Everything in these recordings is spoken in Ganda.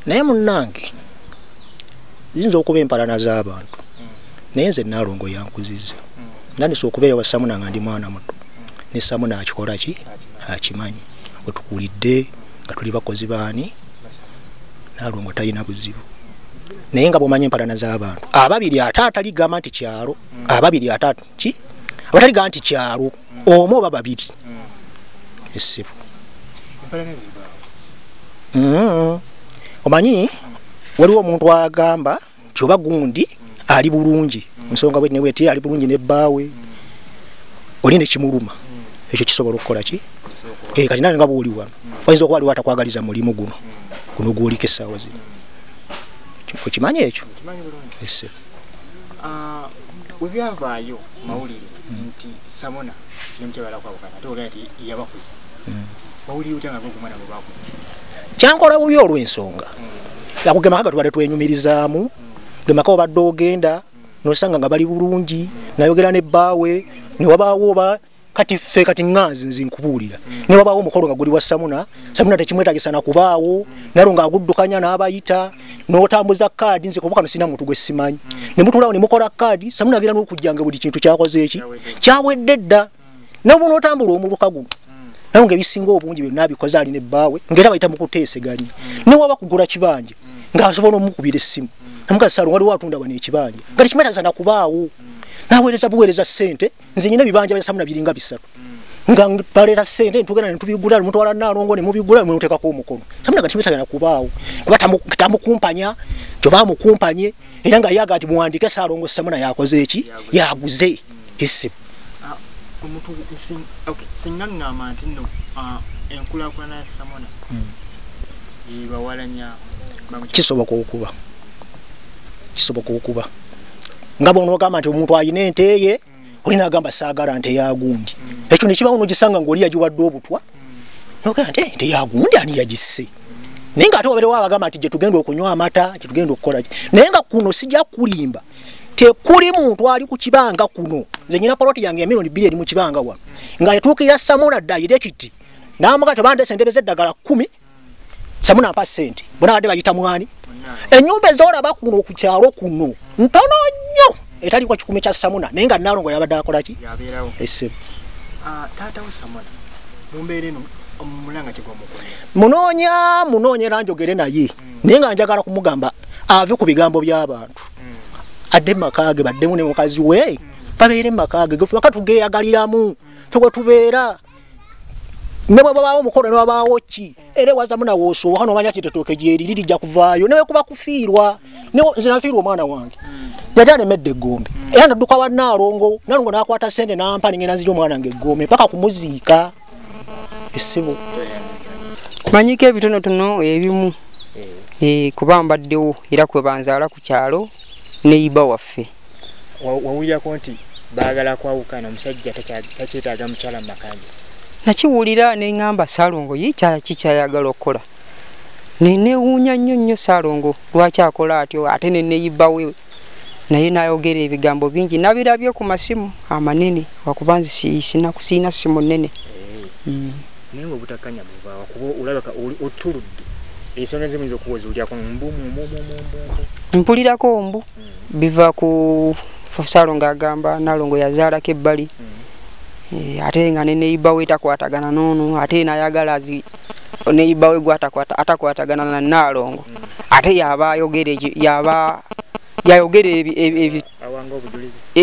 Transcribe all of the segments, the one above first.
naye munnange ziyinza okuba empalana z'abantu naye nze Nalongo yankuziza nandisa okubeera wa Samona nga ndi mwana muto ne Samona akikola ki akimanyi bwe tukulidde nga tuli bakozi baani Nalongo talina buzibu naye nga bw'omanyi empalana z'abantu ababiri ataata ligamba nti kyalo ababiri ataata ki abataliga nti kyalo omu oba babiri essebo omanyi waliwo omuntu agamba nti oba gundi ali bulungi nsonga bwe neweti ali bulungi ne bbaawe oli ne kimuluma ekyo kisobola okukola ki kati nange nga bw'oli wano oyinza okuba aliwo atakwagaliza mulimu guno gw'oliko essaawa zino okimanyi ekyo essebo bwe byavaayo mawulire nti Samona ne mukyala kwawukana ate ogamba nti yabakuza bawulire otya nga bagumana bwe bakuza kyankola bubi olw'ensonga yakugema kaga tubadde twenyumirizaamu gemaka obadde ogenda nosanga nga bali bulungi nayogera ne bbaawe ne wabaawo oba kati ffe kati ŋŋanzi nzi nkubuulira ne wabaawo omukolo nga guli wa Samona tekimwetagisa na kubaawo nalo nga aguddukanya n'abayita n'otambuza kaadi nze kuba kano sina muntu gwe simanyi ne mutulaawo ne mukola kaadi Samona agenda n'okujjanga buli kintu kyakoze eki kyawedde dda n'obu n'otambula omuluka guno nawo ng'ebisinga obungi byonna abikoze ali ne bbaawe ng'era bayita mu kuteeseganya ne waba kugula kibanja ng'asobola omukubira essimu namugazi Salongo waliwo atunda wano ekibanja nga tekimwetagisa na kubaawo naweereza buweereza ssente nze nyina ebibanja bya Samona biringa 3 nga baleeta ssente ntugenda ne tubigula ne mutwala Nalongo ne mubigula ne muteekako omukono Samona nga timwetagisa na kubaawo kuba tamukumpanya kyo baamukumpanye era nga yaga ati muwandike Salongo Samona yakoze eki yaguze esse omuntu singa ngamba nti nno enkulaakulana ya Samona yebawalanya kisoboka okuba nga bw'onoogamba nti omuntu alina ente ye olina agamba saagala nte yagundi ekyo nekibawo nogisanga ng'oli yagiwadde obutwa nogamba nti ente yagundi ani yagisse naye nga ate wabeerewo abagamba nti gye tugenda okunywa amata gye tugenda okukola naye nga kuno sijja kulimba tekuli muntu ali ku kibanga kuno nze nyina poloti yange ya milioni 2 eri mu kibanga wano nga yatuukirira Samona direct n'amuga tebandese endebe z'eddagala 10 Samona ampa ssente bona badde bayita mwani ennyumba ez'olaba kuno ku kyalo kuno ntono nnyo etali kwa kikumi kya Samona naye nga Nalongo yabadde akola ki yabeerawo essebo taata wa Samona mumbeera eno mulanga kigwa munoonya era njogere naye naye nga njagala kumugamba ave ku bigambo by'abantu adde makage baddemu ne mukazi we babeere makage gwe tugeyagaliramu tugwe tubeera ne babaawo omukolo ne babaawo ki era wa Samona wooso hano omanya ati tetooke gyeri lijja kuvaayo newe kuba kufiirwa nze nafiirwa omwana wange yali alemedde eggombe era nadduka wa Nalongo n'akwata ssente n'ampa ningenda nzirya omwana wange eggombe mpaka kumuziika essebo kumanyiko ebitonotono ebimu kuba mbaddewo era kwe banzaala ku kyalo neiba waffe wawulirako nti baagala kwawukana omusajja takyetaaga mukyala mu makanja nakiwulira ne ngamba Salongo kikyayagala okukola nenewuunya nnyo Salongo lwaki akola atyo ate neneibawe naye nayogera ebigambo bingi nabirabye ku masimu amanene wakuba nzi sina simu nnene naye obutakanya muvaawa kuba olabaka otuludde ensonga ezimuyinza okuwoza olyako mpulirako mbu biva ku Salongo agamba Nalongo yazaalako ebbali ate nga neneibawe takwatagana noono ate nayagala neibawe atakwatagana na Nalongo ate yayogera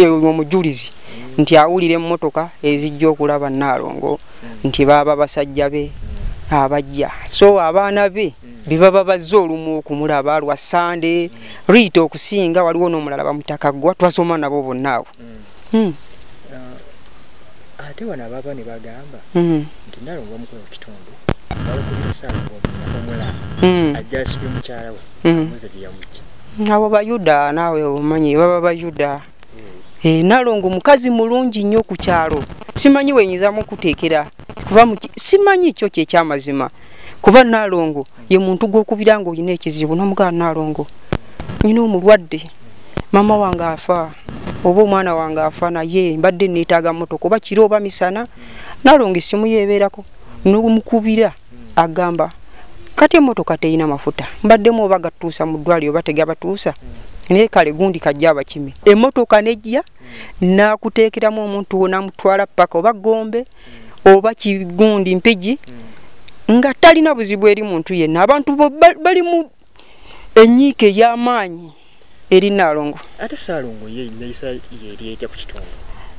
omujulizi nti awulira emmotoka ezijja okulaba Nalongo nti baba basajja be abajja so abaana be bibaba bazze olumu okumulaba lwa Sande Rita okusinga waliwo n'omulala bamutakagwa twasoma nabo bonnaawo ate wana baba ne bagamba nti Nalongo omukola kitundu balukulira Salongo omulala ajja asibye mukyala we amuze yamujja abo bayuda naawe omanyi baba bayuda Nalongo mukazi mulungi nnyo ku kyalo simanyi wenyinza mukuteekera kuba simanyi kyo ky'amazima kuba Nalongo ye muntu gw'okubira nga olina ekizibu n'omugaa Nalongo nyina omulwadde mama wange afa oba omwana wange afa naye mbadde neetaaga mmotoka oba kiro oba misana Nalongo essimu yeebeerako n'omukubira agamba kati emotoka teyina mafuta mbaddemu oba gatuusa mu ddwaliro oba tegabatuusa naye kale gundi kajja abakime emotoka nejja nakuteekeramu omuntu wona mutwala paka oba Gombe oba Kigundi Mpigi nga talina buzibu eri muntu yenna abantu bali mu enyiike y'amaanyi eri Nalongo. Ate Salongo ye yisa yerieta ku kitundu.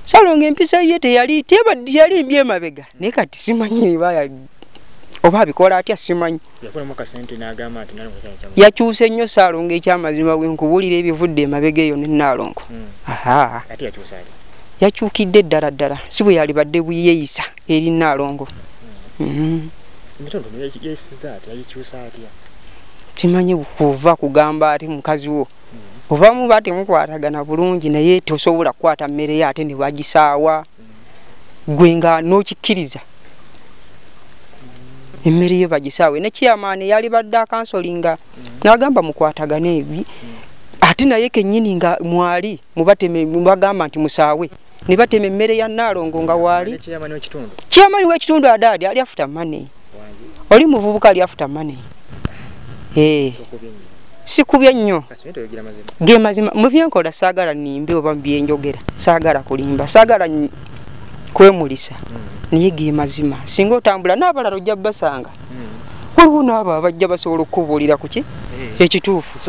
Salongo empisa ye teyali yali byemabega naye kati simanyi baya oba bikola atya simanyi. Yakola mu kasente n'agamba ati Nalongo kyakyama. Yakyuse nnyo Salongo ekyamazima bwenkubulira ebivudde emabega eyo ne Nalongo. Aha. Ati yakyusa ati. Yakyukidde ddala si bwe yali badde buyeyisa eri Nalongo. Mitondo yesiza ati yakyusa atya. Simanyi kuva kugamba ati mukazi wo. Oba mu bate mukwatagana bulungi naye tosobola kwata mmere ate ne wagisaawa. Gwenga n'okikkiriza. Emmere ye bagisaawe ne chairman yali badde akansolinga n'agamba mukwatagana ebi ate naye kennyini nga mwali mubateme mubagamba nti musaawe ne bateme emmere ya Nalongo nga wali chairman w'ekitundu adadi ali afuta money oli muvubuka ali afuta money sikubye nnyo ge mazima mu byenkola saagala nimbe oba mbyenjogera saagala kulimba saagala kwemulisa niye ge mazima singa otambula n'abalala ojja basanga waliwo n'abo abajja basobola okubuulira ku ki ekituufu.